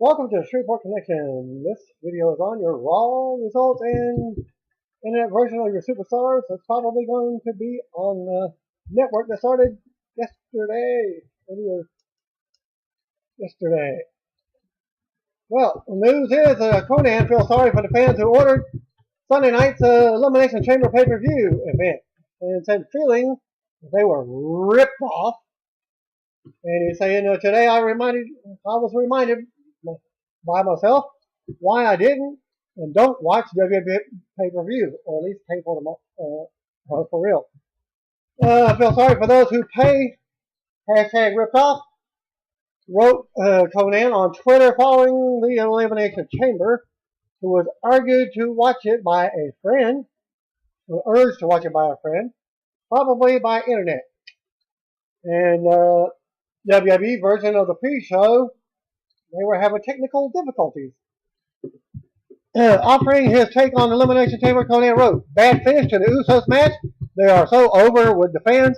Welcome to Shreveport Connection. This video is on your raw results and internet version of your superstars. It's probably going to be on the network that started earlier yesterday. Well, the news is Conan feels sorry for the fans who ordered Sunday night's Elimination Chamber pay-per-view event and said feeling they were ripped off. And he's saying, today I was reminded by myself why I didn't and don't watch WWE pay-per-view, or at least pay for them for real. I feel sorry for those who pay. Hashtag ripped off. Wrote Conan on Twitter following the Elimination Chamber, who was urged to watch it by a friend, probably by internet. And WWE version of the pre-show, they were having technical difficulties. Offering his take on Elimination Chamber, Conan wrote, "Bad finish to the Usos match. They are so over with the fans.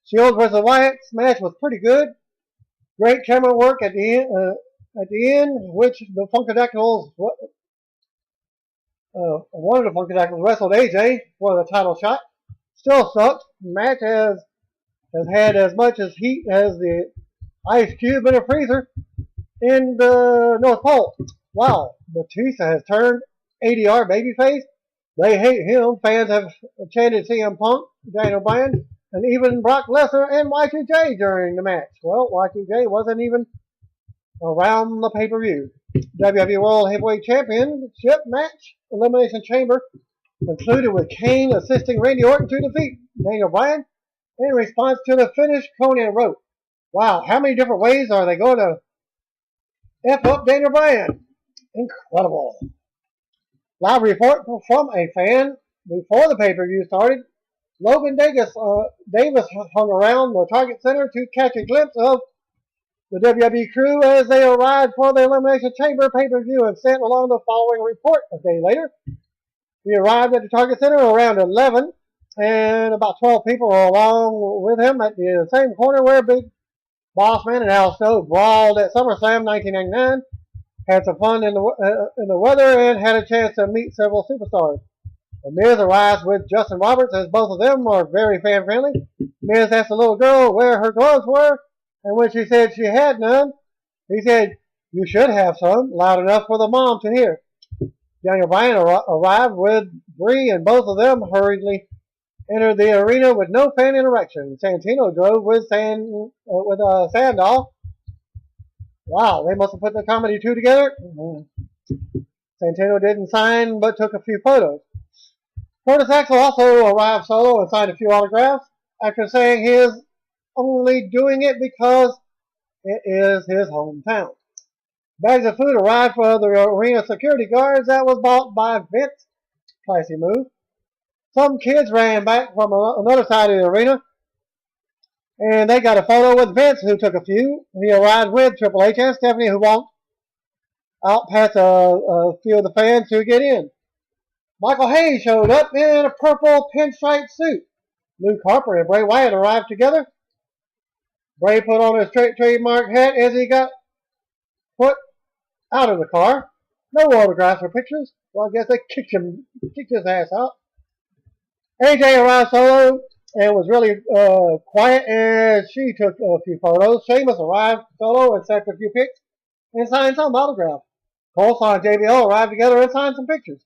Shields versus Wyatt's match was pretty good. Great camera work at the end, which the Funkadactyls, one of the Funkadactyls wrestled AJ for the title shot. Still sucked. Match has had as much as heat as the ice cube in a freezer in the North Pole. Wow, Batista has turned ADR babyface. They hate him. Fans have chanted CM Punk, Daniel Bryan, and even Brock Lesnar and Y2J during the match. Well, Y2J wasn't even around the pay-per-view. WWE World Heavyweight Championship match, Elimination Chamber, concluded with Kane assisting Randy Orton to defeat Daniel Bryan. In response to the finish, Conan wrote, "Wow, how many different ways are they going to F up Daniel Bryan? Incredible." Live report from a fan before the pay-per-view started. Logan Davis hung around the Target Center to catch a glimpse of the WWE crew as they arrived for the Elimination Chamber pay-per-view and sent along the following report a day later. He arrived at the Target Center around 11, and about 12 people were along with him at the same corner where Big Boss Man and Al Snow brawled at SummerSlam 1999, had some fun in the weather, and had a chance to meet several superstars. The Miz arrives with Justin Roberts, as both of them are very fan-friendly. Miz asked the little girl where her gloves were, and when she said she had none, he said, "You should have some," loud enough for the mom to hear. Daniel Bryan arrived with Bree, and both of them hurriedly entered the arena with no fan interaction. Santino drove with Sandow. Wow, they must have put the comedy two together. Santino didn't sign, but took a few photos. Curtis Axel also arrived solo and signed a few autographs after saying he is only doing it because it is his hometown. Bags of food arrived for the arena security guards that was bought by Vince. Classy move. Some kids ran back from another side of the arena, and they got a photo with Vince, who took a few. He arrived with Triple H and Stephanie, who walked out past a few of the fans to get in. Michael Hayes showed up in a purple pinstripe suit. Luke Harper and Bray Wyatt arrived together. Bray put on his trademark hat as he got put out of the car. No autographs or pictures. Well, I guess they kicked his ass out. AJ arrived solo and was really quiet as she took a few photos. Sheamus arrived solo and snapped a few pics and signed some autographs. Coleslaw and JBL arrived together and signed some pictures.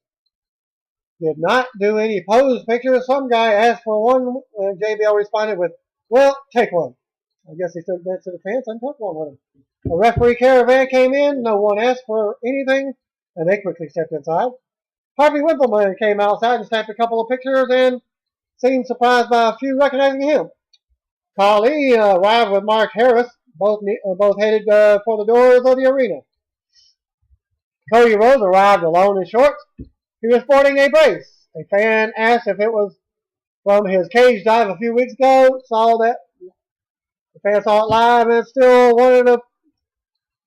Did not do any pose pictures. Some guy asked for one, and JBL responded with, "Well, take one." I guess he stood next to the fence and took one with him. A referee caravan came in. No one asked for anything, and they quickly stepped inside. Harvey Wippleman came outside and snapped a couple of pictures and seemed surprised by a few recognizing him. Khali arrived with Mark Harris, both headed for the doors of the arena. Cody Rhodes arrived alone in shorts. He was sporting a brace. A fan asked if it was from his cage dive a few weeks ago. The fan saw it live and still one of the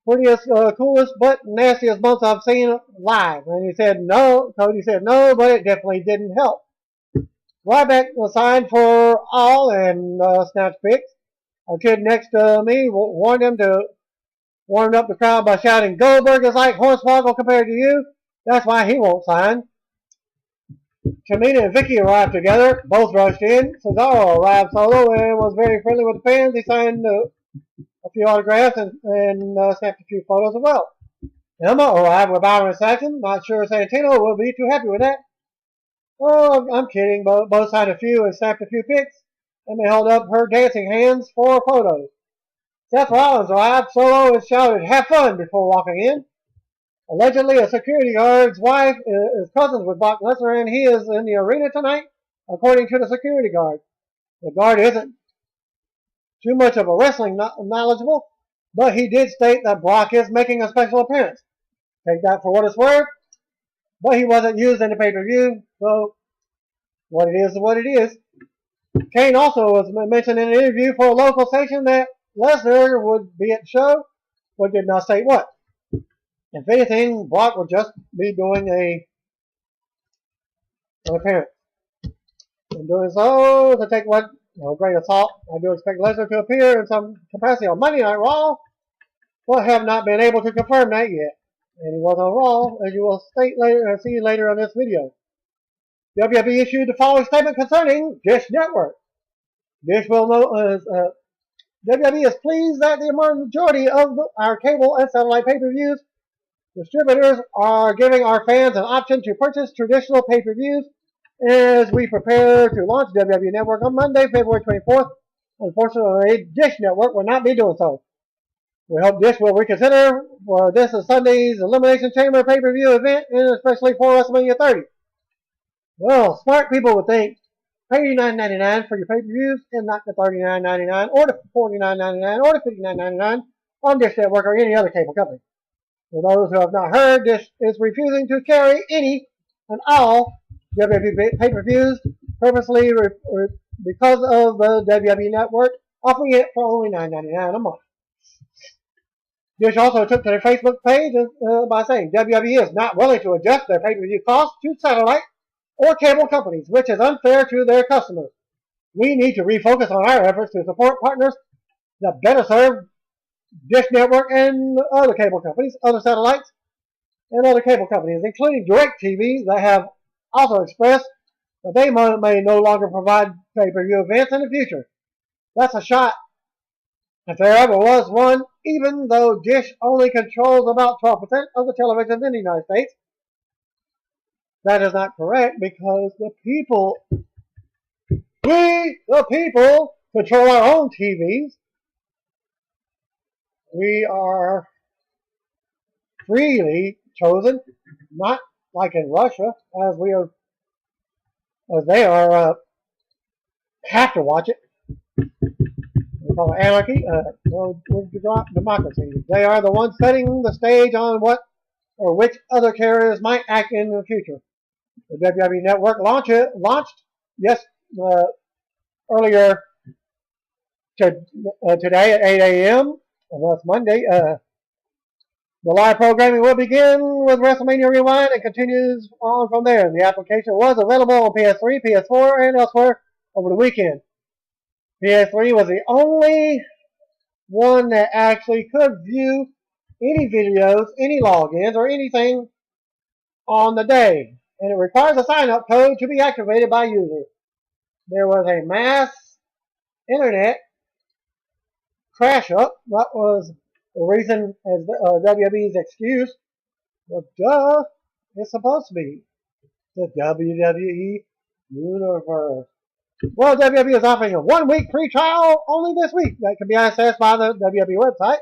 prettiest, coolest, but nastiest bumps I've seen live. And he said no. Cody said no, but it definitely didn't help. Ryback was signed for all and snatched pics. A kid next to me warned him to warmed up the crowd by shouting, "Goldberg is like Hornswoggle compared to you. That's why he won't sign." Tamina and Vicky arrived together. Both rushed in. Cesaro arrived solo and was very friendly with the fans. He signed a few autographs and snapped a few photos as well. Emma arrived with Byron Saxon. Not sure Santino will be too happy with that. Oh, I'm kidding. Both signed a few and snapped a few pics. And they held up her dancing hands for photos. Seth Rollins arrived solo and shouted, "Have fun," before walking in. Allegedly, a security guard's wife is cousins with Brock Lesnar, and he is in the arena tonight, according to the security guard. The guard isn't too much of a wrestling knowledgeable, but he did state that Brock is making a special appearance. Take that for what it's worth, but he wasn't used in the pay-per-view, so what it is what it is. Kane also was mentioned in an interview for a local station that Lesnar would be at the show, but did not state what. If anything, Brock will just be doing an appearance. In doing so, to take what grain of salt, I do expect Lesnar to appear in some capacity on Monday Night Raw, but have not been able to confirm that yet. And he was on Raw, as you will see later in this video. WWE issued the following statement concerning Dish Network. Dish will know WWE is pleased that the majority of our cable and satellite pay-per-views distributors are giving our fans an option to purchase traditional pay-per-views as we prepare to launch WWE Network on Monday, February 24th. Unfortunately, Dish Network will not be doing so. We hope Dish will reconsider for this is Sunday's Elimination Chamber pay-per-view event, and especially for WrestleMania 30. Well, smart people would think pay $89.99 for your pay-per-views and not the $39.99 or the $49.99 or the $59.99 on Dish Network or any other cable company. For those who have not heard, Dish is refusing to carry any and all WWE pay-per-views purposely because of the WWE Network offering it for only $9.99 a month. Dish also took to their Facebook page by saying WWE is not willing to adjust their pay-per-view costs to satellite or cable companies, which is unfair to their customers. We need to refocus on our efforts to support partners that better serve Dish Network and other cable companies, other satellites, and other cable companies, including DirecTV, that have also expressed that they may no longer provide pay-per-view events in the future. That's a shot, if there ever was one, even though Dish only controls about 12% of the television in the United States. That is not correct because the people, we, the people, control our own TVs. We are freely chosen, not like in Russia, as they are have to watch it. We call it anarchy, democracy. They are the ones setting the stage on what or which other carriers might act in the future. The WWE Network launched earlier today at 8 a.m. and that's Monday. The live programming will begin with WrestleMania Rewind and continues on from there. The application was available on PS3, PS4, and elsewhere over the weekend. PS3 was the only one that actually could view any videos, any logins, or anything on the day. And it requires a sign-up code to be activated by users. There was a mass internet crash-up. That was the reason as WWE's excuse. Well, duh, it's supposed to be the WWE Universe. Well, WWE is offering a 1-week free trial only this week that can be accessed by the WWE website.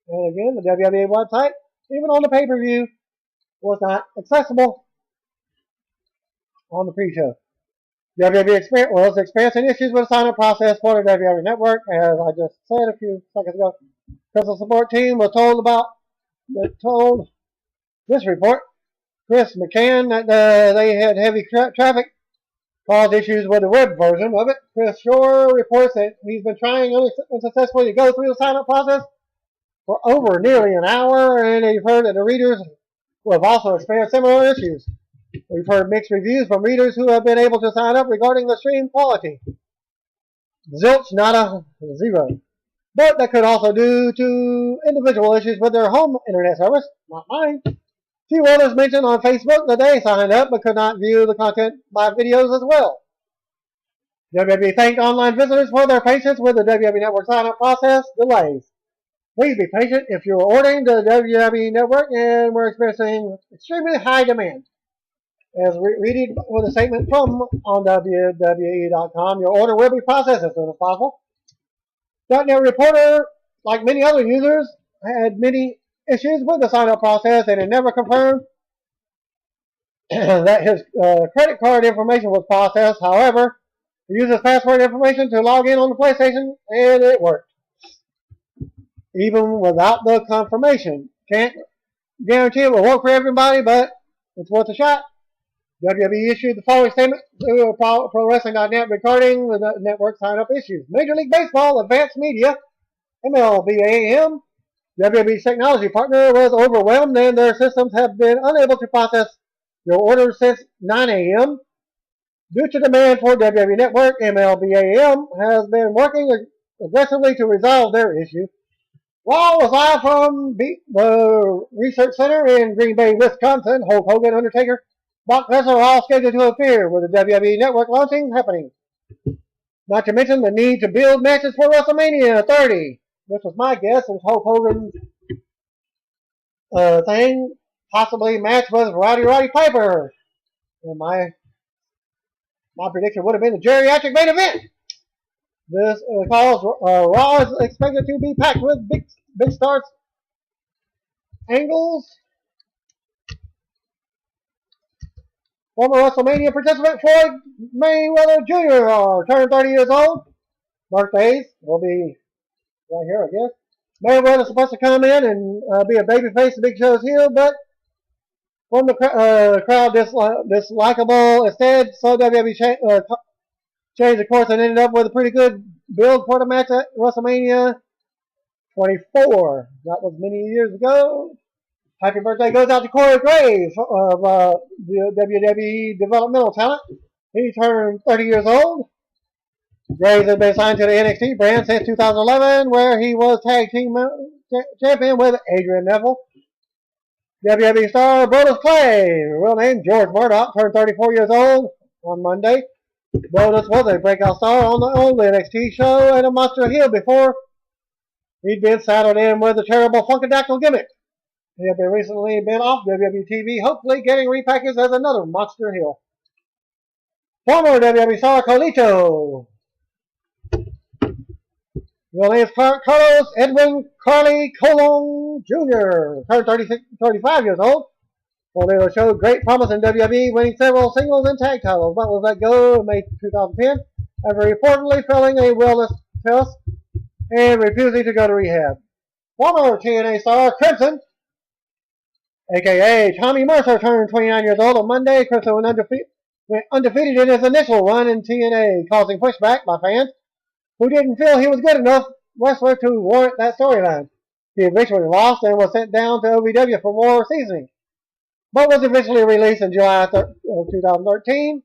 And again, the WWE website, even on the pay-per-view, was not accessible on the pre-show. WWE was experiencing issues with the sign-up process for the WWE Network, as I just said a few seconds ago. Crystal support team was told this report, Chris McCann, that they had heavy traffic, caused issues with the web version of it. Chris Shore reports that he's been trying unsuccessfully to go through the sign-up process for over nearly an hour, and he's heard that the readers who have also experienced similar issues. We've heard mixed reviews from readers who have been able to sign up regarding the stream quality. Zilch, not a zero. but that could also due to individual issues with their home internet service, not mine. Few others mentioned on Facebook that they signed up but could not view the content by videos as well. WWE thanked online visitors for their patience with the WWE Network sign-up process delays. Please be patient if you're ordering the WWE Network and we're experiencing extremely high demand. As read with a statement from on WWE.com, your order will be processed as soon as possible. .NET reporter, like many other users, had many issues with the sign-up process and it never confirmed that his credit card information was processed. However, he used his password information to log in on the PlayStation and it worked. Even without the confirmation. Can't guarantee it will work for everybody, but it's worth a shot. WWE issued the following statement to ProWrestling.net regarding the network sign-up issues. Major League Baseball Advanced Media, MLBAM, WWE's technology partner, was overwhelmed and their systems have been unable to process your orders since 9 a.m. Due to demand for WWE Network, MLBAM has been working aggressively to resolve their issue. Raw was live from the Research Center in Green Bay, Wisconsin. Hulk Hogan, Undertaker, Brock Lesnar are all scheduled to appear with the WWE Network launching happening. Not to mention the need to build matches for WrestleMania 30. This was my guess. It was Hulk Hogan's thing. Possibly match with Roddy Piper. And my prediction would have been a geriatric main event. This calls Raw is expected to be packed with big stars, angles. Former WrestleMania participant Floyd Mayweather Jr. turned 30 years old. Birthdays will be right here, I guess. Mayweather is supposed to come in and be a babyface of Big Show's heel, but from the crowd dislikable instead, so WWE changed the course and ended up with a pretty good build for the match at WrestleMania 24. That was many years ago. Happy birthday goes out to Corey Graves of the WWE developmental talent. He turned 30 years old. Graves has been signed to the NXT brand since 2011, where he was tag team champion with Adrian Neville. WWE star Brodus Clay, real name George Murdoch, turned 34 years old on Monday. Brodus was a breakout star on the old NXT show and a monster heel before he'd been saddled in with a terrible Funkadactyl gimmick. He had recently been off WWE TV, hopefully getting repackaged as another monster heel. Former WWE star Carlito. Real name is Carlos Edwin Carly Colon Jr. Turned 35 years old. Carlito showed great promise in WWE, winning several singles and tag titles, but was let go in May 2010 after reportedly failing a wellness test and refusing to go to rehab. Former TNA star Crimson, a.k.a. Tommy Mercer, turned 29 years old on Monday. Crimson went undefeated in his initial run in TNA, causing pushback by fans who didn't feel he was good enough wrestler to warrant that storyline. He eventually lost and was sent down to OVW for more seasoning, but was eventually released in July 2013.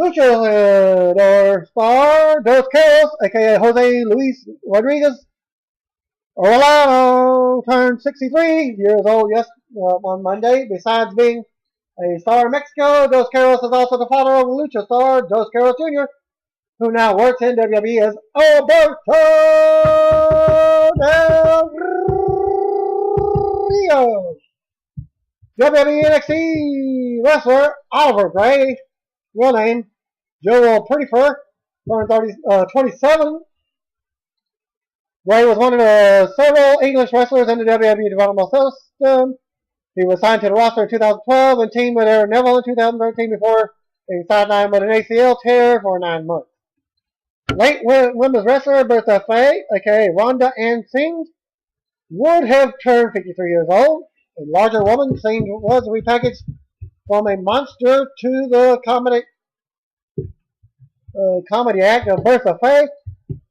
Luchador star Dos Caras, a.k.a. Jose Luis Rodriguez Orlando, turned 63 years old on Monday. Besides being a star in Mexico, Dos Caras is also the father of Lucha star Dos Caras Jr., who now works in WWE as Alberto Del Rio. WWE NXT wrestler Oliver Gray, real name Joel Prettyfur, turned 27. Gray was one of the several English wrestlers in the WWE developmental system. He was signed to the roster in 2012 and teamed with Aaron Neville in 2013 before being sidelined with an ACL tear for 9 months. Late women's wrestler Bertha Faye, aka Rhonda Ann Singh, would have turned 53 years old. A larger woman, Singh was repackaged from a monster to the comedy act of Bertha Faye,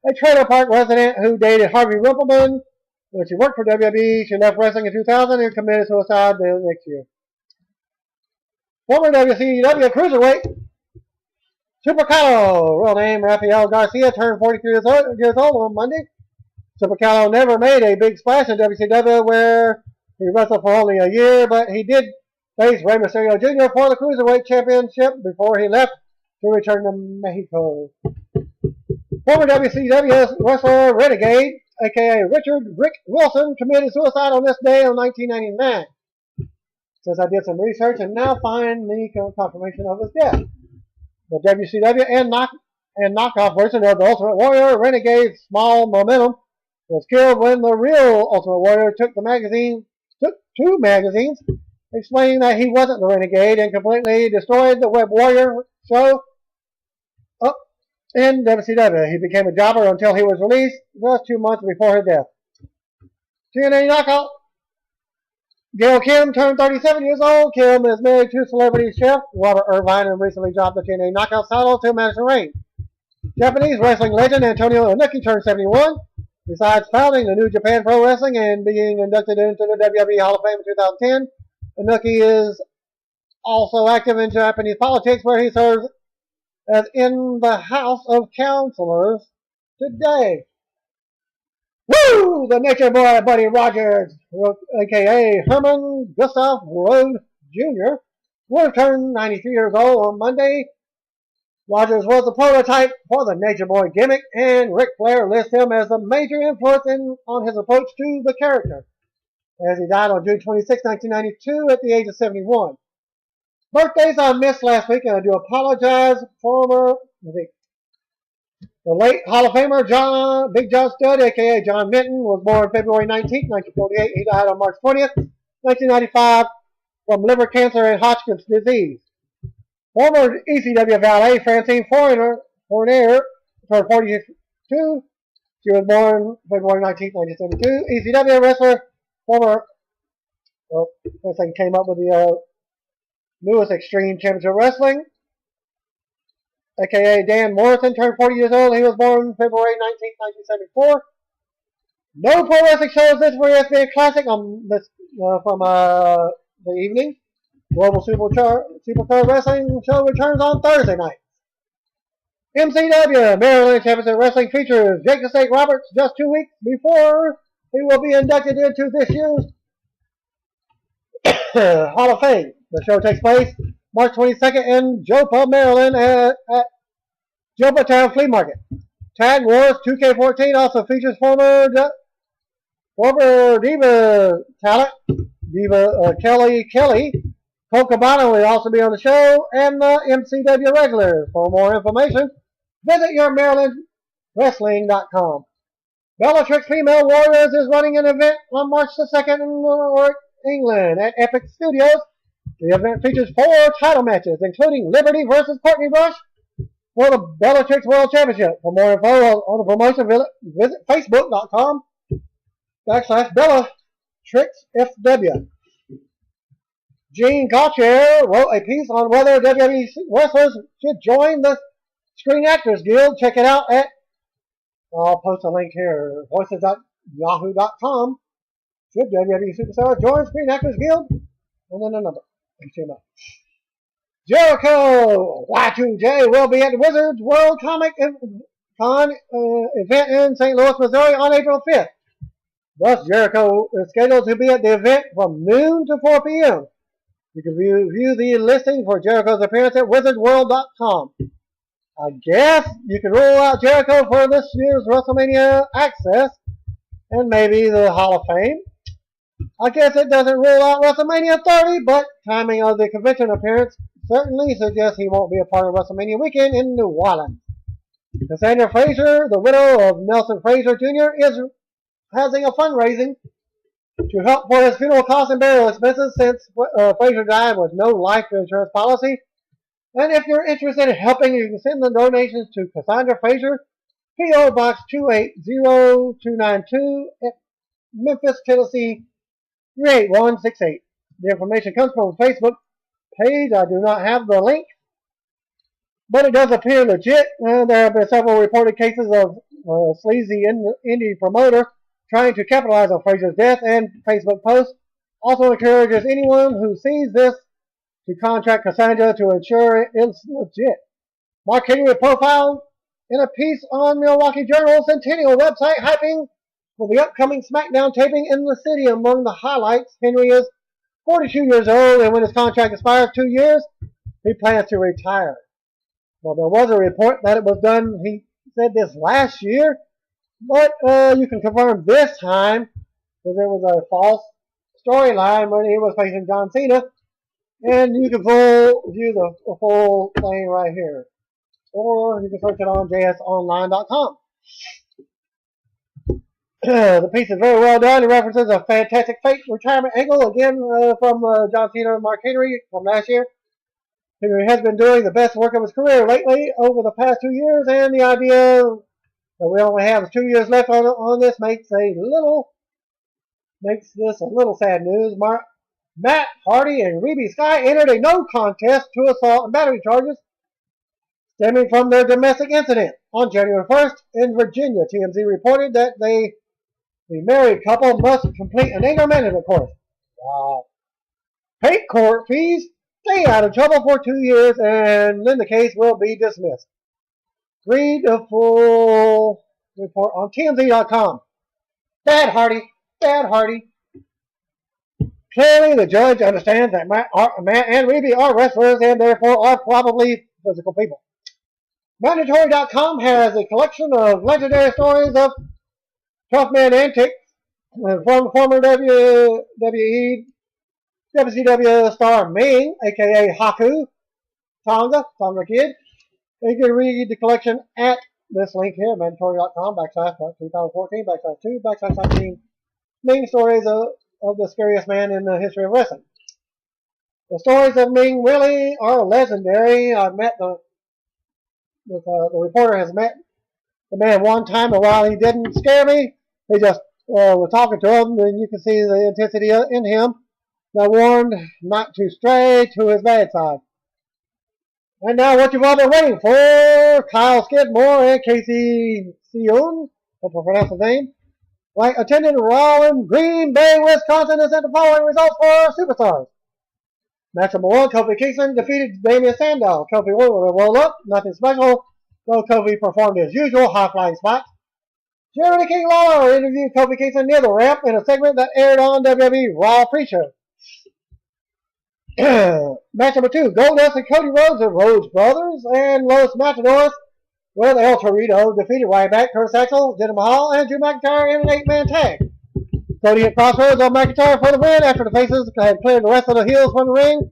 a trailer park resident who dated Harvey Wippleman. When she worked for WWE, she left wrestling in 2000 and committed suicide the next year. Former WCW Cruiserweight Super Carlo, real name Rafael Garcia, turned 43 years old on Monday. Super Callow never made a big splash in WCW where he wrestled for only a year, but he did face Rey Mysterio Jr. for the Cruiserweight Championship before he left to return to Mexico. Former WCW wrestler Renegade, a.k.a. Richard Rick Wilson, committed suicide on this day in 1999. Since I did some research and now find the confirmation of his death. The WCW and knockoff version of the Ultimate Warrior, Renegade's Small Momentum, was killed when the real Ultimate Warrior took two magazines explaining that he wasn't the Renegade and completely destroyed the Web Warrior show up in WCW. He became a jobber until he was released just 2 months before his death. TNA Knockout. Gail Kim turned 37 years old. Kim is married to celebrity chef Robert Irvine and recently dropped the TNA Knockout title to Madison Rayne. Japanese wrestling legend Antonio Inoki turned 71. Besides founding the New Japan Pro Wrestling and being inducted into the WWE Hall of Fame in 2010, Inoki is also active in Japanese politics where he serves as in the House of Councilors today. Woo! The Nature Boy Buddy Rogers, a.k.a. Herman Gustav Rhodes Jr., would have turned 93 years old on Monday. Rogers was the prototype for the Nature Boy gimmick, and Ric Flair lists him as a major influence on his approach to the character, as he died on June 26, 1992 at the age of 71. Birthdays I missed last week, and I do apologize. The late Hall of Famer Big John Studd, a.k.a. John Minton, was born February 19, 1948. He died on March 20th, 1995, from liver cancer and Hodgkin's disease. Former ECW valet Francine Fournier turned 42. She was born February 19, 1972. ECW wrestler, this thing came up with the newest Extreme Championship Wrestling, a.k.a. Dan Morrison, turned 40 years old. He was born February 19, 1974. No pro wrestling shows this for ESPN Classic on this, from the evening. Global Supercard Wrestling show returns on Thursday night. MCW, Maryland Championship Wrestling, features Jake the Snake Roberts just 2 weeks before he will be inducted into this year's Hall of Fame. The show takes place March 22nd in Joppa, Maryland at Joppa Town Flea Market. Tag Wars 2K14 also features former Diva talent, Kelly. Colt Cabana will also be on the show, and the MCW regulars. For more information, visit yourmarylandwrestling.com. Bellatrix Female Warriors is running an event on March the 2nd in Newark, England at Epic Studios. The event features 4 title matches, including Liberty versus Courtney Rush for the Bellatrix World Championship. For more info on the promotion, visit facebook.com/BellatrixFW. Gene Gauthier wrote a piece on whether WWE wrestlers should join the Screen Actors Guild. Check it out I'll post a link here, voices.yahoo.com. Should WWE superstars join Screen Actors Guild? And then a number. Jericho Y2J will be at the Wizards World Comic Con event in St. Louis, Missouri on April 5th. Thus, Jericho is scheduled to be at the event from noon to 4 p.m. You can view the listing for Jericho's appearance at wizardworld.com. I guess you can rule out Jericho for this year's WrestleMania Access and maybe the Hall of Fame. I guess it doesn't rule out WrestleMania 30, but timing of the convention appearance certainly suggests he won't be a part of WrestleMania weekend in New Orleans. Cassandra Frazier, the widow of Nelson Frazier Jr., is having a fundraising to help for his funeral costs and burial expenses since Frazier died with no life insurance policy. And if you're interested in helping, you can send the donations to Cassandra Frazier, P.O. Box 280292 at Memphis, Tennessee 38168. The information comes from a Facebook page. I do not have the link, but it does appear legit. There have been several reported cases of sleazy indie promoter trying to capitalize on Frazier's death, and Facebook post also encourages anyone who sees this to contact Cassandra to ensure it's legit. Mark Henry profiled in a piece on Milwaukee Journal Centennial website hyping for the upcoming SmackDown taping in the city. Among the highlights, Henry is 42 years old, and when his contract expires 2 years, he plans to retire. Well, there was a report that it was done, he said this last year, but you can confirm this time because it was a false storyline when he was facing John Cena. And you can view the full thing right here. Or you can search it on jsonline.com. The piece is very well done. It references a fantastic fake retirement angle, again from John Cena and Mark Henry from last year. Henry has been doing the best work of his career lately over the past 2 years, and the idea that we only have 2 years left on this makes this a little sad news. Matt Hardy and Reby Sky entered a no contest to assault and battery charges stemming from their domestic incident on January 1st in Virginia. TMZ reported that the married couple must complete an anger management course. Pay court fees, stay out of trouble for 2 years, and then the case will be dismissed. Read the full report on TMZ.com. Bad Hardy. Clearly, the judge understands that Matt and Reby are wrestlers and therefore are probably physical people. Mandatory.com has a collection of legendary stories of tough man antics from former WCW star Meng, aka Haku, Tonga Kid. You can read the collection at this link here, mandatory.com /2014/2/19 Ming stories of the scariest man in the history of wrestling. The stories of Ming really are legendary. I've met the reporter has met the man one time, and while he didn't scare me, he just was talking to him, and you can see the intensity in him that warned not to stray to his bad side. And now what you've all been waiting for, Kyle Skidmore and Casey Sion, hope I pronounced his name, attended Raw in Green Bay, Wisconsin, and sent the following results for superstars. Match number 1, Kofi Kingston defeated Damian Sandow. Kofi will roll up, nothing special, though Kofi performed his usual high-flying spots. Jeremy King Lawler interviewed Kofi Kingston near the ramp in a segment that aired on WWE Raw pre-show. Match number 2, Goldust and Cody Rhodes, the Rhodes Brothers, and Los Matadors with El Torito defeated Ryback, Curtis Axel, Jinder Mahal, and Drew McIntyre in an 8-man tag. Cody hit Crossroads on McIntyre for the win after the faces had cleared the rest of the heels from the ring.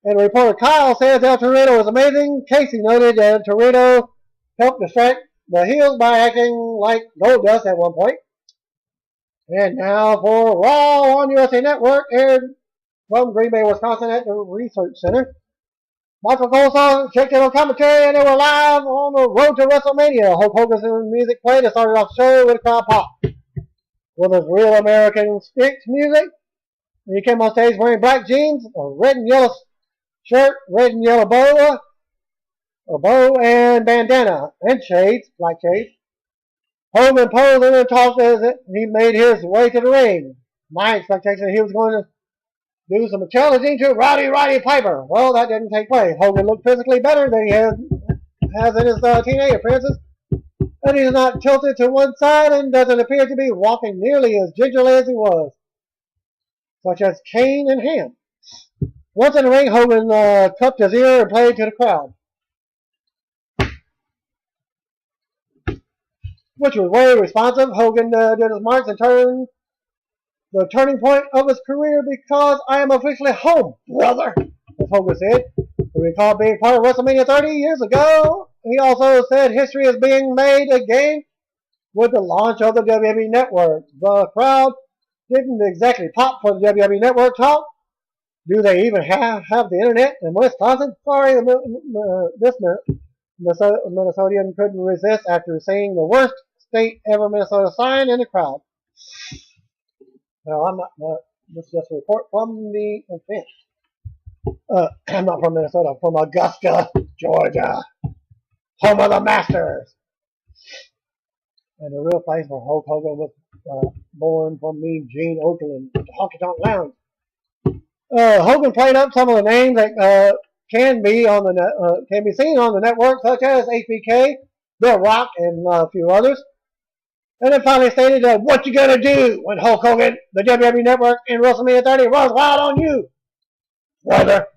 And reporter Kyle says El Torito was amazing. Casey noted that Torito helped distract the heels by acting like Goldust at one point. And now for Raw on USA Network, aired from Green Bay, Wisconsin at the Research Center. Michael Cole checked in on commentary, and they were live on the road to WrestleMania. Hulk Hogan's music played and started off the show with a crowd pop. With his real American Sticks music, and he came on stage wearing black jeans, a red and yellow shirt, red and yellow bow, and bandana, and shades, black shades. Hogan posed and talked as he made his way to the ring. My expectation he was going to do some challenging to Rowdy Roddy Piper. Well, that didn't take place. Hogan looked physically better than he has in his teenage appearances, and he's not tilted to one side and doesn't appear to be walking nearly as gingerly as he was, such as cane in hand. Once in the ring, Hogan cupped his ear and played to the crowd, which was very responsive. Hogan did his marks and turned the turning point of his career because I am officially home, brother, as Hogan said. He recalled being part of WrestleMania 30 years ago. He also said history is being made again with the launch of the WWE Network. The crowd didn't exactly pop for the WWE Network talk. Do they even have the internet in Wisconsin? Sorry, this Minnesotan couldn't resist after seeing the worst state ever Minnesota sign in the crowd. No, I'm not. This is just a report from the event. I'm not from Minnesota. I'm from Augusta, Georgia, home of the Masters, and the real place where Hulk Hogan was born from Mean Gene Okerlund, the Honky Tonk Lounge. Hogan played up some of the names that can be seen on the network, such as HBK, Bill Rock, and a few others. And then finally stated, what you gonna do when Hulk Hogan, the WWE Network, in WrestleMania 30 runs wild on you? Brother.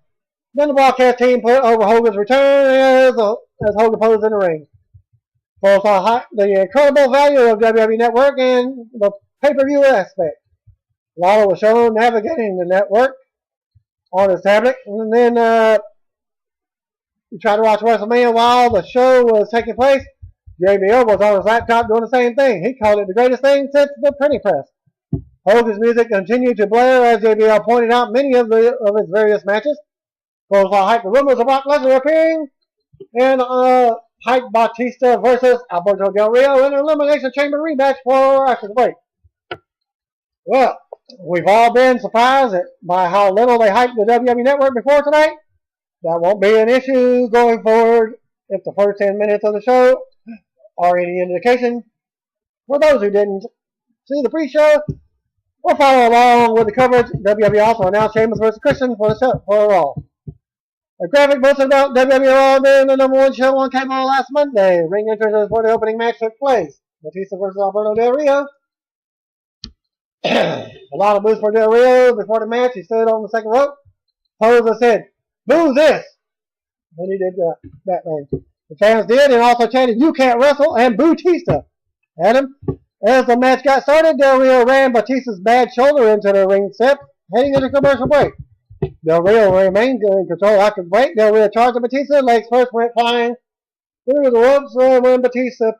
Then the broadcast team put over Hogan's return as Hogan posed in the ring. Both the incredible value of WWE Network and the pay-per-view aspect. Lawler was shown navigating the network on his tablet, and then he tried to watch WrestleMania while the show was taking place. JBL was on his laptop doing the same thing. He called it the greatest thing since the printing press. Hogan's music continued to blare as JBL pointed out many of his various matches. Goes on hype the rumors of Brock Lesnar appearing and hype Batista versus Alberto Del Rio in an Elimination Chamber rematch for after the break. Well, we've all been surprised by how little they hyped the WWE Network before tonight. That won't be an issue going forward if the first 10 minutes of the show are any indication. For those who didn't see the pre-show, we'll follow along with the coverage. WWE also announced Sheamus versus Christian for the show for Raw. A graphic posted about WWE Raw being the number one show on cable last Monday. Ring entrances for the opening match took place. Batista versus Alberto Del Rio. A lot of boos for Del Rio before the match. He stood on the second rope. Posed and said, "Boo this!" And he did that thing. The fans did and also chanted, "You can't wrestle," and Batista at him. As the match got started, Del Rio ran Batista's bad shoulder into the ring step, heading into commercial break. Del Rio remained in control after the break. Del Rio charged Batista. Legs first went flying through the ropes when Batista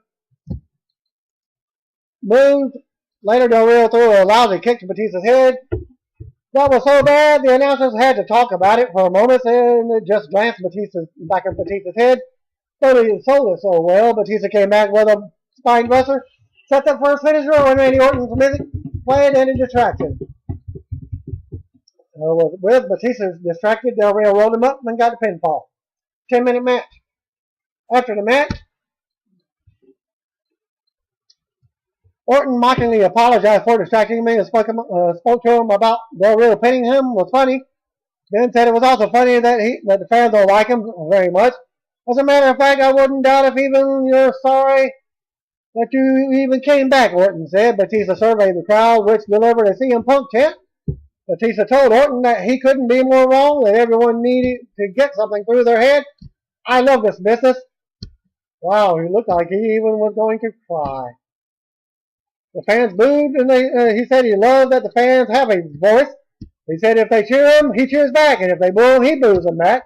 moved. Later, Del Rio threw a lousy kick to Batista's head. That was so bad, the announcers had to talk about it for a moment and just glanced back at Batista's head. But he sold it so well. Batista came back with a spine buster, set the first finisher when Randy Orton's music played and a distraction. With Batista distracted, Del Rio rolled him up and got the pinfall. 10-minute match. After the match, Orton mockingly apologized for distracting him and spoke to him about Del Rio pinning him was funny. Then said it was also funny that the fans don't like him very much. As a matter of fact, I wouldn't doubt if even you're sorry that you even came back, Orton said. Batista surveyed the crowd, which delivered a CM Punk chant. Batista told Orton that he couldn't be more wrong, that everyone needed to get something through their head. I love this business. Wow, he looked like he even was going to cry. The fans booed, and he said he loved that the fans have a voice. He said if they cheer him, he cheers back, and if they boo him, he boos them back.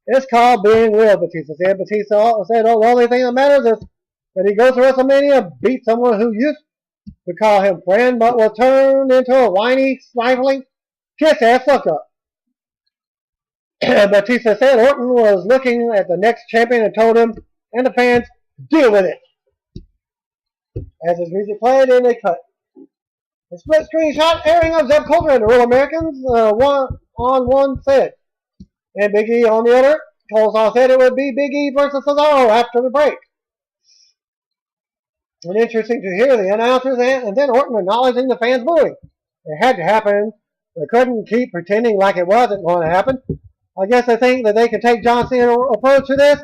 It's called being real, Batista said. Batista said, the only thing that matters is that he goes to WrestleMania, beat someone who used to call him friend, but was turned into a whiny, stifling, kiss-ass fuck-up. Batista said Orton was looking at the next champion and told him and the fans, deal with it. As his music played, and they cut. A split screen shot airing of Zeb Coulter and the Real Americans, one said. And Big E on the other. Coulter said it would be Big E versus Cesaro after the break. And interesting to hear the announcers and then Orton acknowledging the fans booing. It had to happen. They couldn't keep pretending like it wasn't going to happen. I guess they think that they can take John Cena's approach to this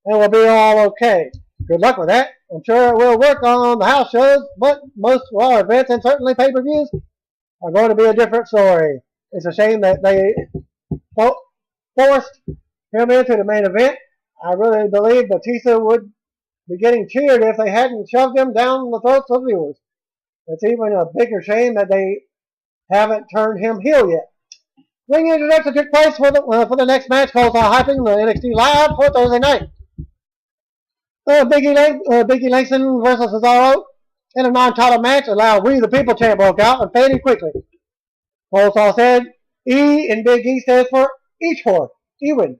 and we'll be all okay. Good luck with that. I'm sure it will work on the house shows, but most Raw events and certainly pay-per-views are going to be a different story. It's a shame that they forced him into the main event. I really believe Batista would be getting cheered if they hadn't shoved him down the throats of viewers. It's even a bigger shame that they haven't turned him heel yet. Ring introduction took place for the next match called hyping the NXT Live for Thursday night. Big E Langston versus Cesaro in a non-title match. A loud "We the People" chant broke out and faded quickly. Coulter said E in Big E stands for each for Ewan.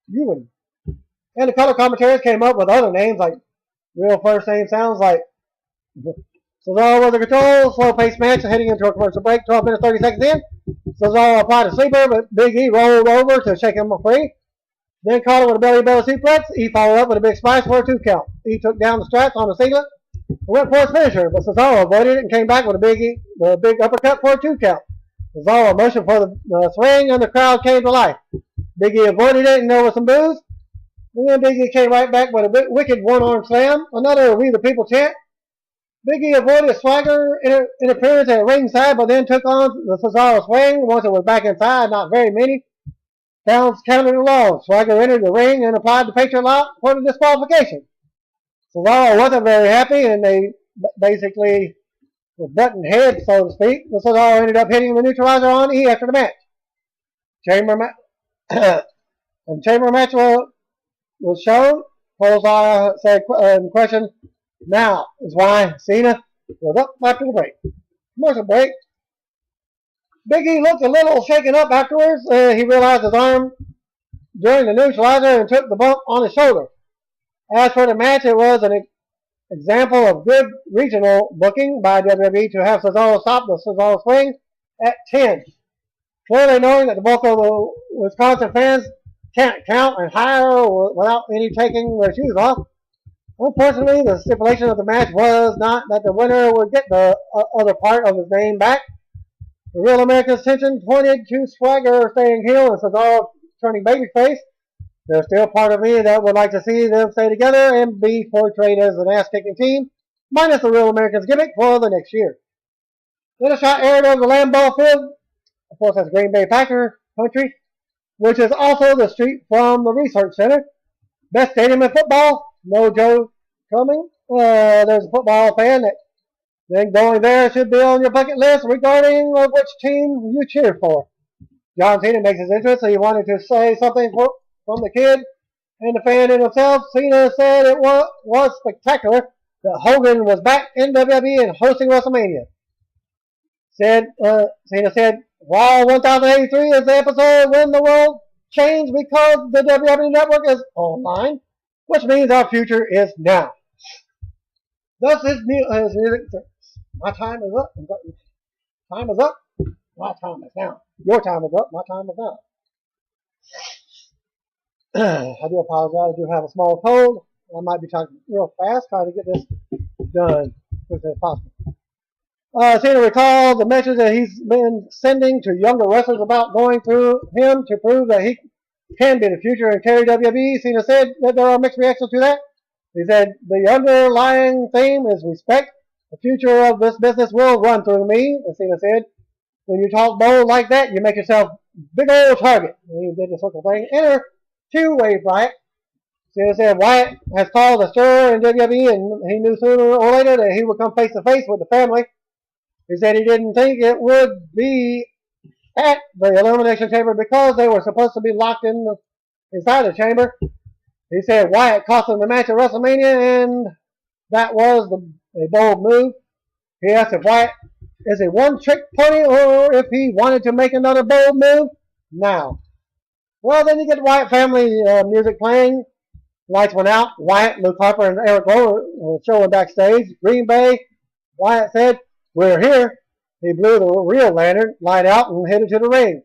And the color commentaries came up with other names like real first name sounds like Cesaro was in control. Slow-paced match heading into a commercial break. 12 minutes 30 seconds in. Cesaro applied a sleeper, but Big E rolled over to shake him free. Then caught him with a belly-belly suplex. E followed up with a big splash for a 2 count. E took down the straps on the singlet and went for his finisher, but Cesaro avoided it and came back with a big uppercut for a 2 count. Cesaro motioned for the swing, and the crowd came to life. Big E avoided it, and there was some boos. And then Big E came right back with a wicked one-arm slam, another "We the People" chant. Big E avoided Swagger interference at ringside, but then took on the Cesaro swing. Once it was back inside, not very many counts counted alone. Swagger entered the ring and applied the Patriot Lock for the disqualification. Cesaro wasn't very happy, and they basically were butting heads, so to speak. Cesaro ended up hitting the neutralizer on E after the match. Chamber match was shown. Polestar said in question, now is why Cena was up after the break. Commercial break. Big E looked a little shaken up afterwards. He realized his arm during the neutralizer and took the bump on his shoulder. As for the match, it was an example of good regional booking by WWE to have Cesaro stop the Cesaro swing at 10. Clearly knowing that the bulk of the Wisconsin fans can't count and hire without any taking their shoes off. Unfortunately, the stipulation of the match was not that the winner would get the other part of his name back. The Real American's attention pointed to Swagger staying heel and Cesaro turning babyface. There's still part of me that would like to see them stay together and be portrayed as an ass-kicking team, minus the Real American's gimmick for the next year. Then a shot aired over the Lambeau Field. Of course, that's Green Bay Packer country, which is also the street from the Research Center. Best stadium in football. No Joe coming. There's a football fan that then going there should be on your bucket list regarding which team you cheer for. John Cena makes his entrance, so he wanted to say something from the kid and the fan in himself. Cena said it was spectacular that Hogan was back in WWE and hosting WrestleMania. Cena said, Raw 1083 is the episode when the world changed because the WWE Network is online, which means our future is now. Thus, his music. My time is up. Time is up. My time is now. Your time is up. My time is now. I do apologize. I do have a small cold. I might be talking real fast, trying to get this done as quickly as possible. Cena recalled the message that he's been sending to younger wrestlers about going through him to prove that he can be the future and carry WWE. Cena said that there are mixed reactions to that. He said, the underlying theme is respect. The future of this business will run through me. And Cena said, when you talk bold like that, you make yourself big old target. And he did the circle thing. Enter two-way Wyatt. Cena said Wyatt has caused a stir in WWE, and he knew sooner or later that he would come face to face with the family. He said he didn't think it would be at the Elimination Chamber because they were supposed to be locked inside the chamber. He said Wyatt cost him the match at WrestleMania, and that was a bold move. He asked if Wyatt is a one-trick pony or if he wanted to make another bold move now. Well, then you get the Wyatt family music playing. Lights went out. Wyatt, Luke Harper, and Eric Rowan were showing backstage. Green Bay, Wyatt said, we're here. He blew the real lantern light out and headed to the ring.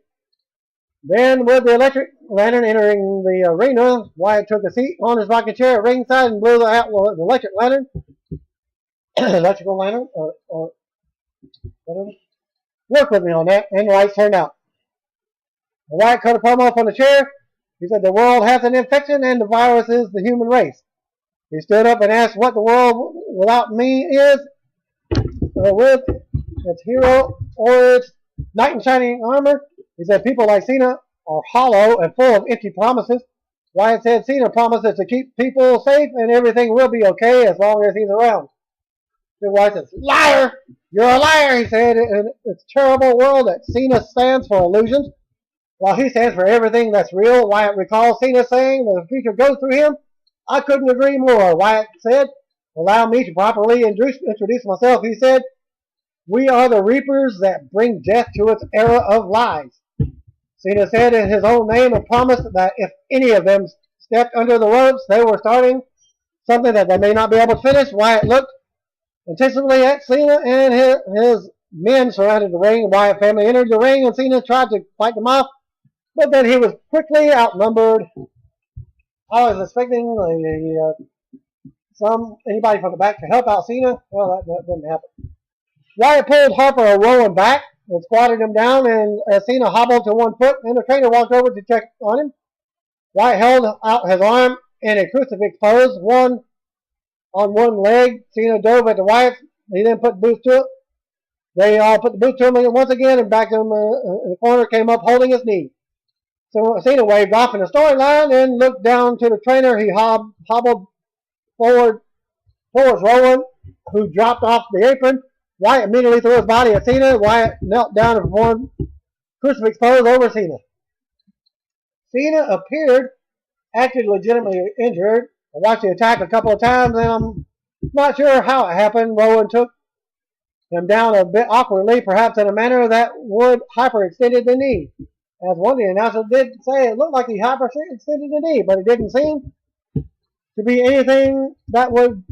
Then, with the electric lantern entering the arena, Wyatt took a seat on his rocking chair at ringside and blew out the electric lantern. Electrical lantern, or whatever. Work with me on that, and the lights turned out. Wyatt cut a promo from the chair. He said the world has an infection and the virus is the human race. He stood up and asked what the world without me is, with its hero or its knight in shining armor. He said people like Cena are hollow and full of empty promises. Wyatt said Cena promises to keep people safe and everything will be okay as long as he's around. Then Wyatt says, liar! You're a liar, he said. It's a terrible world that Cena stands for illusions, while he stands for everything that's real. Wyatt recalls Cena saying that the future goes through him. I couldn't agree more, Wyatt said. Allow me to properly introduce myself, he said. We are the reapers that bring death to its era of lies. Cena said in his own name and promised that if any of them stepped under the ropes, they were starting something that they may not be able to finish. Wyatt looked intensively at Cena and his men surrounded the ring. Wyatt family entered the ring and Cena tried to fight them off, but then he was quickly outnumbered. I was expecting anybody from the back to help out Cena. Well, that didn't happen. Wyatt pulled Harper and Rowan back and squatted him down, and as Cena hobbled to one foot, and the trainer walked over to check on him. Wyatt held out his arm in a crucifix pose, one on one leg. Cena dove at the Wyatt He then put boots to it. They all put the boot to him once again and backed him in the corner, came up holding his knee. So Cena waved off in the storyline and looked down to the trainer. He hobbled forward towards Rowan, who dropped off the apron. Wyatt immediately threw his body at Cena. Wyatt knelt down and performed crucifix pose over Cena. Cena appeared, acted legitimately injured. I watched the attack a couple of times, and I'm not sure how it happened. Rowan took him down a bit awkwardly, perhaps in a manner that would hyperextended the knee. As one of the announcers did say, it looked like he hyperextended the knee, but it didn't seem to be anything that would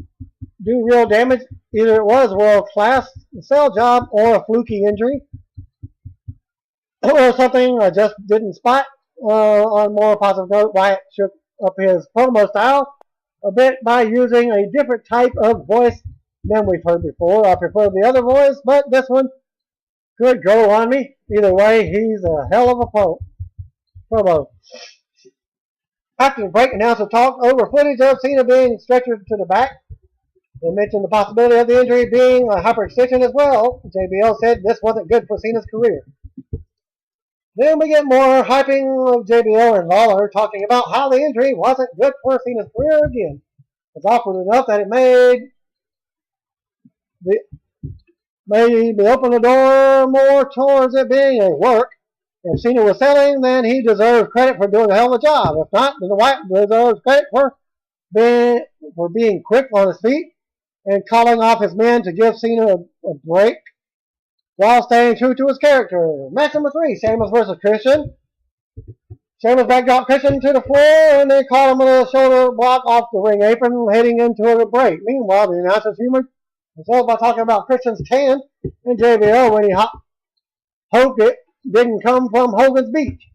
do real damage. Either it was a world-class sell job or a fluky injury, or something I just didn't spot. On a more positive note, Wyatt shook up his promo style a bit by using a different type of voice than we've heard before. I prefer the other voice, but this one could grow on me. Either way, he's a hell of a promo. After the break, announcer talked over footage of Cena being stretchered to the back. They mentioned the possibility of the injury being a hyperextension as well. JBL said this wasn't good for Cena's career. Then we get more hyping of JBL and Lawler talking about how the injury wasn't good for Cena's career again. It's awkward enough that it made open the door more towards it being a work. If Cena was selling, then he deserves credit for doing a hell of a job. If not, then the White deserves credit for being quick on his feet and calling off his men to give Cena a break while staying true to his character. Match number 3, Sheamus versus Christian. Sheamus backdropped Christian to the floor and they caught him with a shoulder block off the ring apron, heading into a break. Meanwhile, the announcers humored themselves by talking about Christian's tan and JBL when he hoped it didn't come from Hogan's Beach.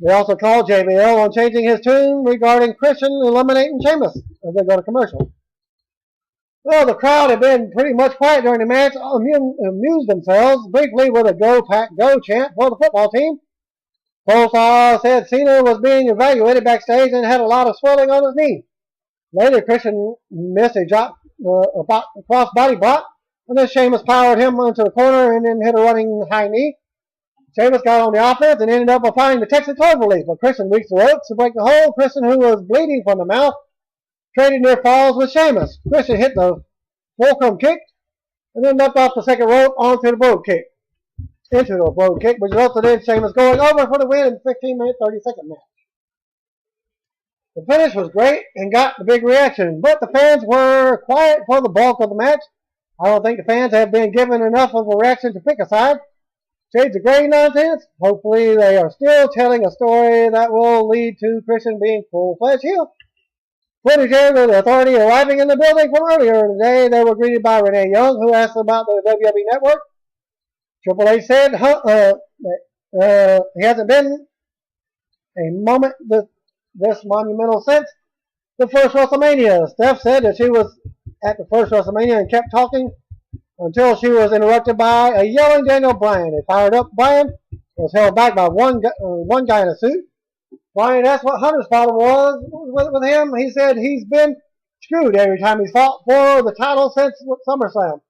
They also called JBL on changing his tune regarding Christian eliminating Sheamus as they go to commercial. Well, the crowd had been pretty much quiet during the match, amused themselves briefly with a Go Pack Go chant for the football team. Polestar said Cena was being evaluated backstage and had a lot of swelling on his knee. Later, Christian missed a cross-body block, and then Sheamus powered him into the corner and then hit a running high knee. Sheamus got on the offense and ended up applying the Texas Cloverleaf, but Christian reached the ropes to break the hold. Christian, who was bleeding from the mouth, traded near falls with Sheamus. Christian hit the fulcrum kick and then leapt off the second rope onto the brogue kick. Into the brogue kick, which resulted in Sheamus going over for the win in the 15-minute, 30-second match. The finish was great and got the big reaction, but the fans were quiet for the bulk of the match. I don't think the fans have been given enough of a reaction to pick a side. Shades of gray nonsense. Hopefully they are still telling a story that will lead to Christian being full-fledged heel. Footage of the Authority arriving in the building from earlier today. They were greeted by Renee Young, who asked about the WWE Network. Triple H said he hasn't been a moment this monumental since the first WrestleMania. Steph said that she was at the first WrestleMania and kept talking until she was interrupted by a yelling Daniel Bryan. A fired up Bryan was held back by one guy in a suit. Bryan asked what Hunter's problem was with him. He said he's been screwed every time he's fought for the title since SummerSlam.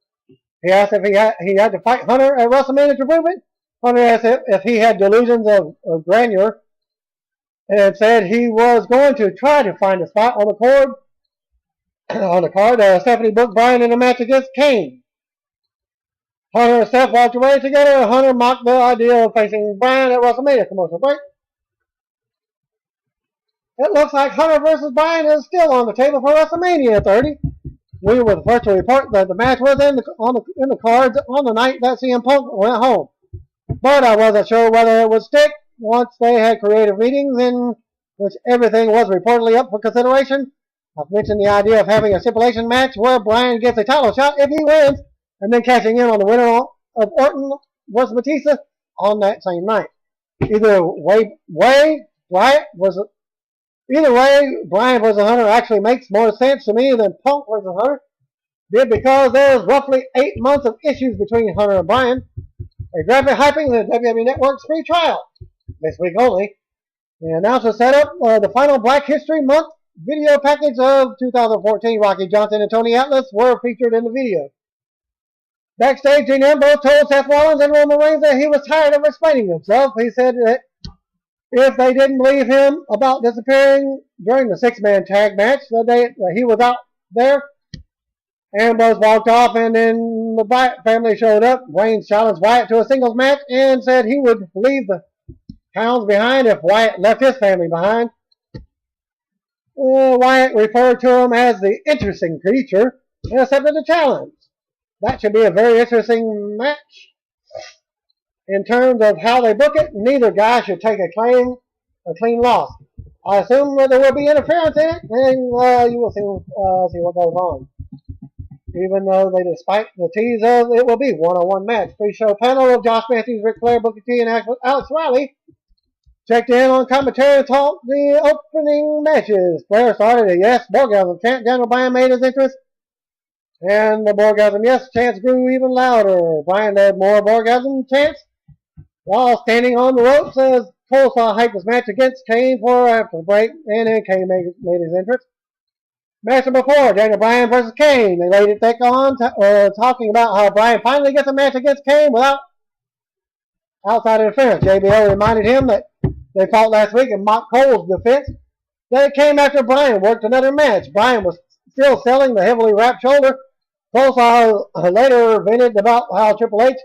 He asked if he had to fight Hunter at WrestleMania to prove it. Hunter asked if he had delusions of grandeur and said he was going to try to find a spot on the card. Stephanie booked Bryan in a match against Kane. Hunter and Steph walked away together. Hunter mocked the idea of facing Bryan at WrestleMania. Commercial break. It looks like Hunter versus Bryan is still on the table for WrestleMania 30. We were the first to report that the match was in the cards on the night that CM Punk went home. But I wasn't sure whether it would stick once they had creative meetings in which everything was reportedly up for consideration. I've mentioned the idea of having a stipulation match where Bryan gets a title shot if he wins, and then cashing in on the winner of Orton versus Batista on that same night. Either way, Bryan versus Hunter actually makes more sense to me than Punk versus Hunter did, because there's roughly 8 months of issues between Hunter and Bryan. A graphic hyping the WWE Network's free trial this week only. The announcer set up the final Black History Month video package of 2014. Rocky Johnson and Tony Atlas were featured in the video. Backstage, Dean Ambrose told Seth Rollins and Roman Reigns that he was tired of explaining himself. He said that if they didn't believe him about disappearing during the six-man tag match, that he was out there. Ambrose walked off, and then the Wyatt family showed up. Reigns challenged Wyatt to a singles match and said he would leave the hounds behind if Wyatt left his family behind. Wyatt referred to him as the interesting creature and accepted the challenge. That should be a very interesting match. In terms of how they book it, neither guy should take a clean loss. I assume that there will be interference in it, and you will see what goes on. Even though they, despite the tease of it will be one-on-one match. Pre-show panel of Josh Matthews, Ric Flair, Booker T, and Alex Riley checked in on commentary and talked the opening matches. Flair started a yes Borgasm chant. Daniel Bryan made his entrance, and the Borgasm yes chants grew even louder. Bryan led more Borgasm chants while standing on the ropes as Cole saw hype his match against Kane for after the break, and then Kane made his entrance. Match number 4, Daniel Bryan versus Kane. They laid it thick on, talking about how Bryan finally gets a match against Kane without outside interference. JBL reminded him that they fought last week in Mock Cole's defense. Then it came after Bryan worked another match. Bryan was still selling the heavily wrapped shoulder. Cole later vented about how Triple H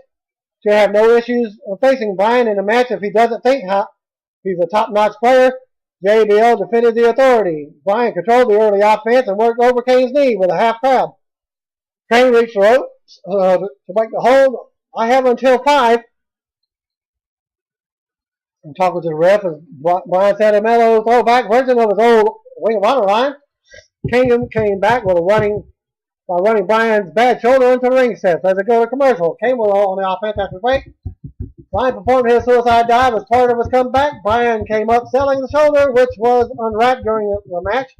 should have no issues facing Bryan in a match if he doesn't think he's a top-notch player. JBL defended the authority. Bryan controlled the early offense and worked over Kane's knee with a half crowd. Kane reached the ropes to break the hold. I have until 5. I'm talking to the ref as Bryan said a mellow throwback version of his old Ring of Honor line. Kane came back with running Bryan's bad shoulder into the ring steps as it goes to commercial. Kane was on the offense after the break. Bryan performed his suicide dive as part of his comeback. Bryan came up selling the shoulder, which was unwrapped during the match.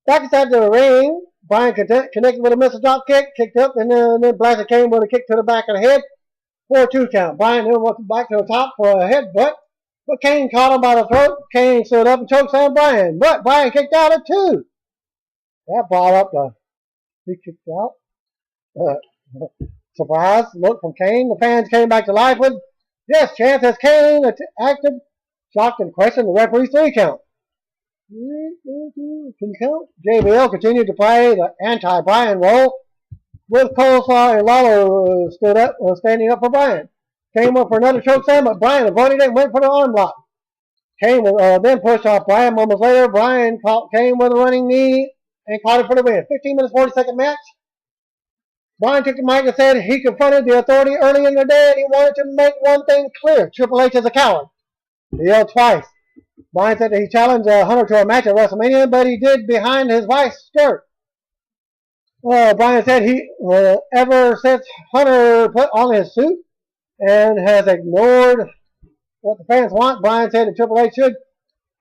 Back inside the ring, Bryan connected with a missile drop kick, kicked up, and then blasted Kane with a kick to the back of the head for a 2 count. Bryan then went back to the top for a headbutt, but Kane caught him by the throat. Kane stood up and chokeslammed Bryan, but Bryan kicked out at 2. That brought up he kicked out. Surprise look from Kane. The fans came back to life with yes chance as Kane acted shocked and questioned the referee's 3 count. Can you count? JBL continued to play the anti-Bryan role with Coleslaw and Lawler stood up, standing up for Bryan. Kane went for another chokeslam, but Bryan avoided it and went for the arm lock. Kane then pushed off Bryan moments later. Bryan caught Kane with a running knee and caught it for the win. 15 minutes, 40-second match. Bryan took the mic and said he confronted the authority early in the day and he wanted to make one thing clear. Triple H is a coward. He yelled twice. Bryan said that he challenged Hunter to a match at WrestleMania, but he did behind his wife's skirt. Bryan said he, ever since Hunter put on his suit and has ignored what the fans want, Bryan said that Triple H should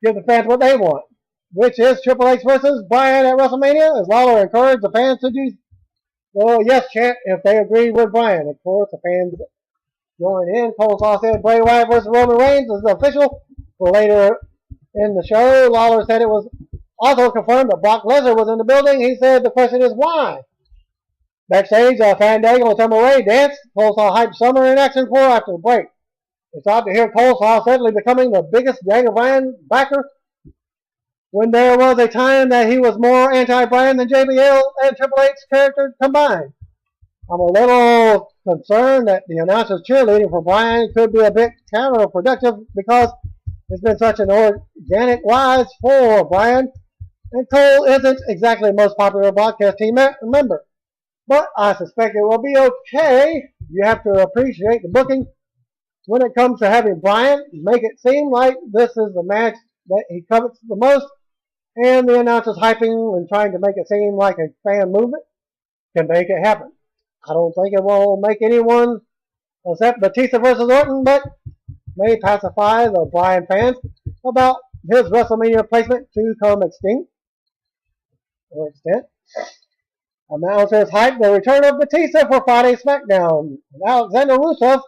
give the fans what they want, which is Triple H versus Bryan at WrestleMania, as Lawler encouraged the fans to do yes chant if they agreed with Bryan. Of course, the fans joined in. Coleslaw said Bray Wyatt versus Roman Reigns is official for later in the show. Lawler said it was also confirmed that Brock Lesnar was in the building. He said the question is why. Backstage, Fandango and Summer Rae danced. Coleslaw hyped Summer in action for after the break. It's odd to hear Coleslaw suddenly becoming the biggest Daniel Bryan backer when there was a time that he was more anti-Bryan than JBL and Triple H's character combined. I'm a little concerned that the announcers cheerleading for Bryan could be a bit counterproductive because it's been such an organic rise for Bryan, and Cole isn't exactly the most popular broadcast team member. But I suspect it will be okay. You have to appreciate the booking when it comes to having Bryan make it seem like this is the match that he covets the most, and the announcers hyping and trying to make it seem like a fan movement can make it happen. I don't think it will make anyone except Batista versus Orton, but may pacify the Bryan fans about his WrestleMania placement to some extent. Announcers hyped the return of Batista for Friday's SmackDown. Alexander Rusev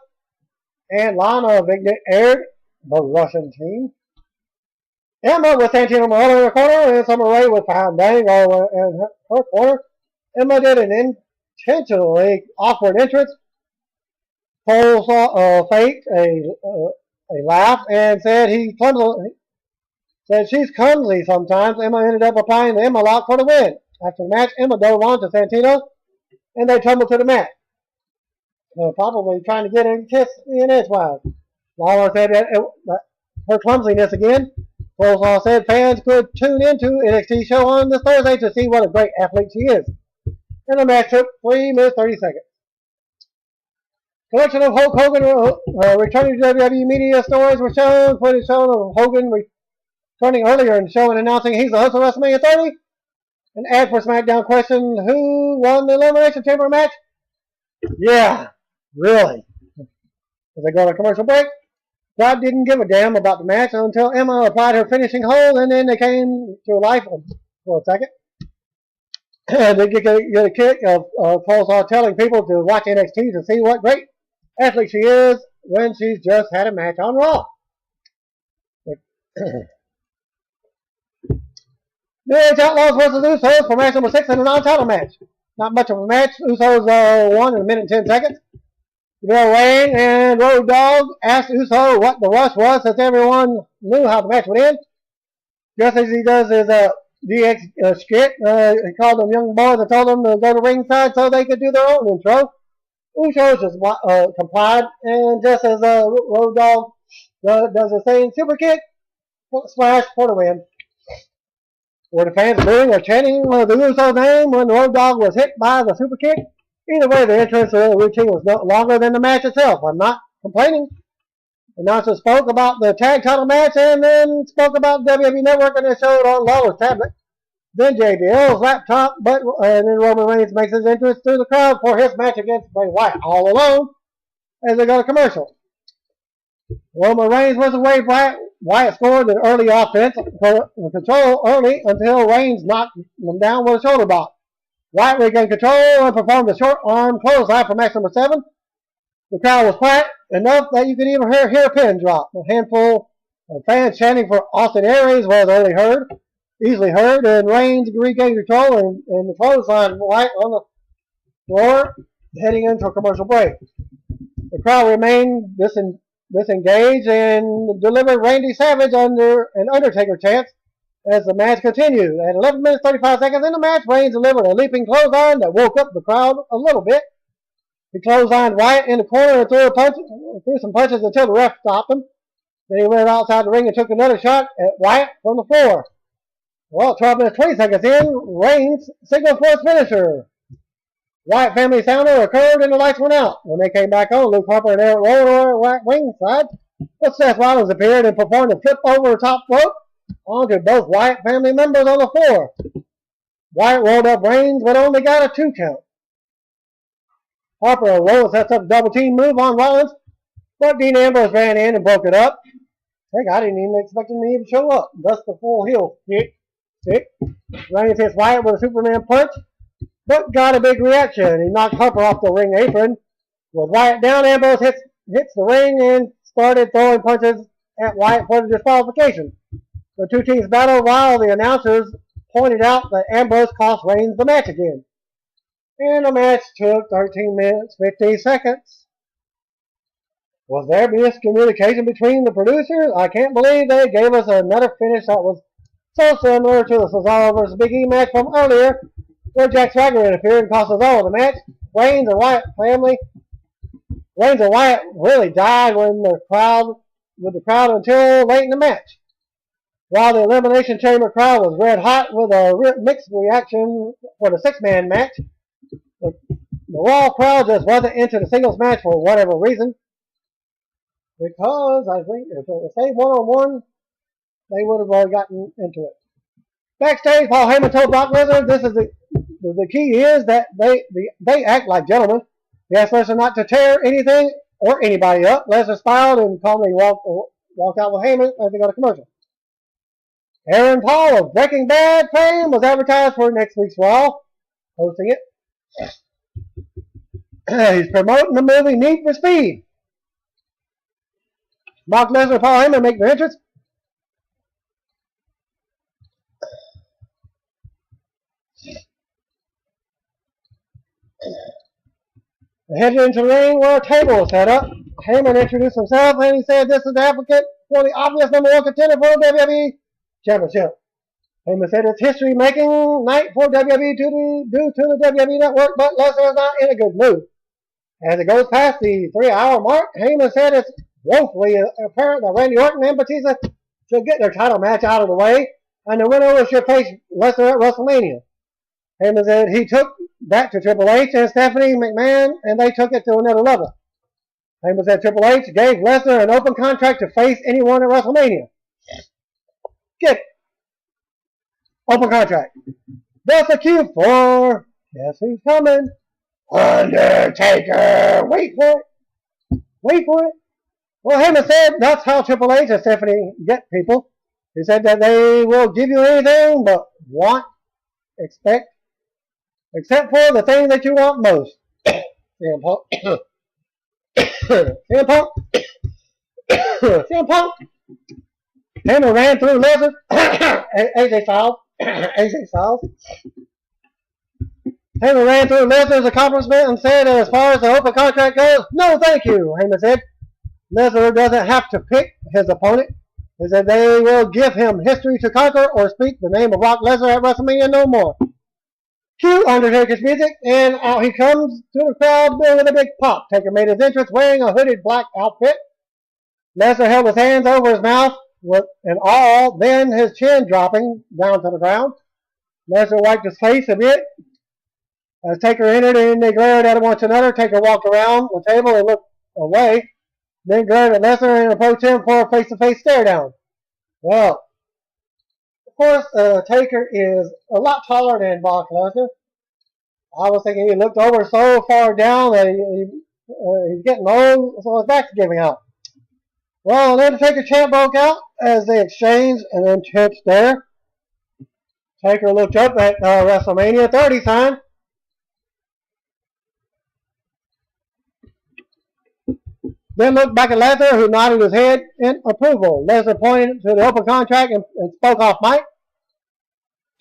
and Lana Vignet aired the Russian team. Emma with Santino Marella in her corner and Summer Rae with Fandango in her corner. Emma did an intentionally awkward entrance, Cole faked a laugh and said said she's clumsy sometimes. Emma ended up applying the Emma lock for the win. After the match, Emma dove on to Santino and they tumbled to the mat. Probably trying to get a kiss in edgewise. Lawler said her clumsiness again. Coleslaw said fans could tune into NXT show on this Thursday to see what a great athlete she is. And the match took 3 minutes 30 seconds. Collection of Hulk Hogan returning to WWE media stories were shown. Footage shown of Hogan returning earlier in the show and announcing he's the host of WrestleMania 30. An ad for SmackDown questioned who won the Elimination Chamber match. Yeah, really. As they go to commercial break, God didn't give a damn about the match until Emma applied her finishing hold, and then they came to life for a second. They get a kick of Coleslaw telling people to watch NXT to see what great athlete she is when she's just had a match on Raw. New Age Outlaws versus Usos for match number 6 in a non-title match. Not much of a match. Usos won in a minute and 10 seconds. Bill Wayne and Road Dogg asked Uso what the rush was since everyone knew how the match would end. Just as he does his DX skit, he called them young boys and told them to go to ringside so they could do their own intro. Usos just complied, and just as Road Dogg does the same super kick, splash for the win. Were the fans booing or chanting the Usos name when Road Dogg was hit by the super kick? Either way, the entrance routine was no longer than the match itself. I'm not complaining. The announcer spoke about the tag title match and then spoke about WWE Network and they showed on Lawler's tablet. Then JBL's laptop, and then Roman Reigns makes his entrance through the crowd for his match against Bray Wyatt all alone as they go to commercial. Roman Reigns was away. Wyatt scored an early offense for control early until Reigns knocked him down with a shoulder block. Wyatt regained control and performed a short arm clothesline for match number 7. The crowd was quiet enough that you could even hear a pin drop. A handful of fans chanting for Austin Aries was easily heard, and Reigns regained control and the clothesline Wyatt on the floor heading into a commercial break. The crowd remained disengaged and delivered Randy Savage under an Undertaker chant as the match continued. At 11 minutes 35 seconds in the match, Reigns delivered a leaping clothesline that woke up the crowd a little bit. He clotheslined Wyatt in the corner and threw some punches until the ref stopped him. Then he went outside the ring and took another shot at Wyatt from the floor. Well, 12 minutes 20 seconds in, Reigns signaled for his finisher. Wyatt family sounder occurred and the lights went out. When they came back on, Luke Harper and Eric Rowan were at ringside. But Seth Rollins appeared and performed a flip over the top rope onto both Wyatt family members on the floor. Wyatt rolled up Reigns but only got a 2 count. Harper and Rowan sets up a double team move on Rollins, but Dean Ambrose ran in and broke it up. Heck, I didn't even expect him to even show up. Thus the full heel kick. Reigns hits Wyatt with a Superman punch, but got a big reaction. He knocked Harper off the ring apron. With Wyatt down, Ambrose hits the ring and started throwing punches at Wyatt for the disqualification. The two teams battled while the announcers pointed out that Ambrose cost Reigns the match again. And the match took 13 minutes, 15 seconds. Was there miscommunication between the producers? I can't believe they gave us another finish that was so similar to the Cesaro vs. Big E match from earlier, where Jack Swagger interfered and cost Cesaro the match. Reigns and Wyatt really died with the crowd until late in the match. While the Elimination Chamber crowd was red hot with a mixed reaction for the 6-man match, the Raw crowd just wasn't into the singles match for whatever reason. Because I think if it was stayed one-on-one, they would have gotten into it. Backstage, Paul Heyman told Brock Lesnar, the key is that they act like gentlemen. He asked Lesnar not to tear anything or anybody up. Lesnar smiled and calmly walked out with Heyman as they go to commercial. Aaron Paul of Breaking Bad fame was advertised for next week's Raw, hosting it. He's promoting the movie Need for Speed. Brock Lesnar and Paul Heyman make their entrance. They headed into the ring where a table was set up. Heyman introduced himself and he said this is the applicant for the obvious number one contender for the WWE Championship. Heyman said it's history-making night for WWE due to the WWE Network, but Lesnar is not in a good mood. As it goes past the 3-hour mark, Heyman said it's woefully apparent that Randy Orton and Batista should get their title match out of the way, and the winner should face Lesnar at WrestleMania. Heyman said he took that to Triple H and Stephanie McMahon, and they took it to another level. Heyman said Triple H gave Lesnar an open contract to face anyone at WrestleMania. Get it. Open contract. That's a cue for guess who's coming? Undertaker. Wait for it. Wait for it. Well, Heyman said that's how Triple H and Stephanie get people. He said that they will give you anything but want, expect, except for the thing that you want most. CM Punk. CM Punk. CM Punk. Heyman ran through Lesnar. AJ Styles. AJ Styles. Heyman ran through Lesnar's accomplishment and said, as far as the open contract goes, no thank you, Heyman said. Lesnar doesn't have to pick his opponent. He said they will give him history to conquer or speak the name of Brock Lesnar at WrestleMania no more. Cue Undertaker's music, and out he comes to the crowd with a big pop. Taker made his entrance wearing a hooded black outfit. Lesnar held his hands over his mouth with an awe, then his chin dropping down to the ground. Lesnar wiped his face a bit. As Taker entered and they glared at one another, Taker walked around the table and looked away, then glared at Lesnar and approached him for a face-to-face stare down. Well, of course, Taker is a lot taller than Brock Lesnar. I was thinking he looked over so far down that he's getting old, so his back's giving out. Well, an Undertaker chant broke out as they exchanged an intense stare. Taker looked up at WrestleMania 30 sign. Then looked back at Lesnar, who nodded his head in approval. Lesnar pointed to the open contract and spoke off mic.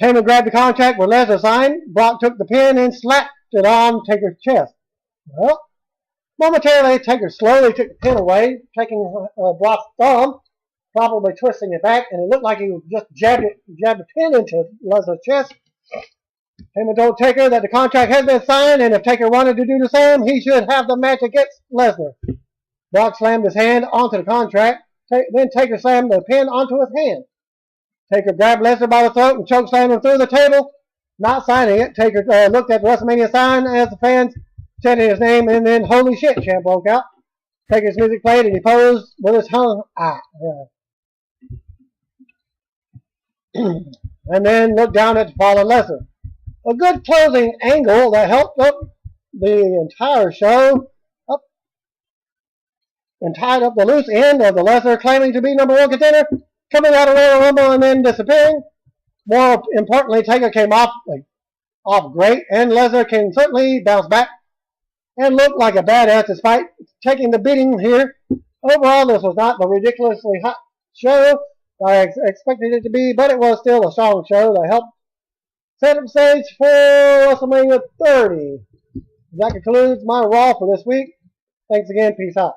Heyman grabbed the contract with Lesnar signed. Brock took the pin and slapped it on Taker's chest. Well, momentarily, Taker slowly took the pin away, taking Brock's thumb, probably twisting it back, and it looked like he just jabbed the pin into Lesnar's chest. Heyman told Taker that the contract has been signed, and if Taker wanted to do the same, he should have the match against Lesnar. Brock slammed his hand onto the contract. Then Taker slammed the pin onto his hand. Taker grabbed Lesnar by the throat and choke slammed him through the table, not signing it. Taker looked at the WrestleMania sign as the fans chanted his name, and then holy shit chant broke out. Taker's music played and he posed with his tongue out. And then looked down at the fallen Lesnar. A good closing angle that helped up the entire show and tied up the loose end of the Lesnar claiming to be number one contender, coming out of Royal Rumble and then disappearing. More importantly, Taker came off great, and Lesnar can certainly bounce back and look like a badass despite taking the beating here. Overall, this was not the ridiculously hot show I expected it to be, but it was still a strong show that helped set up stage for WrestleMania 30. That concludes my Raw for this week. Thanks again. Peace out.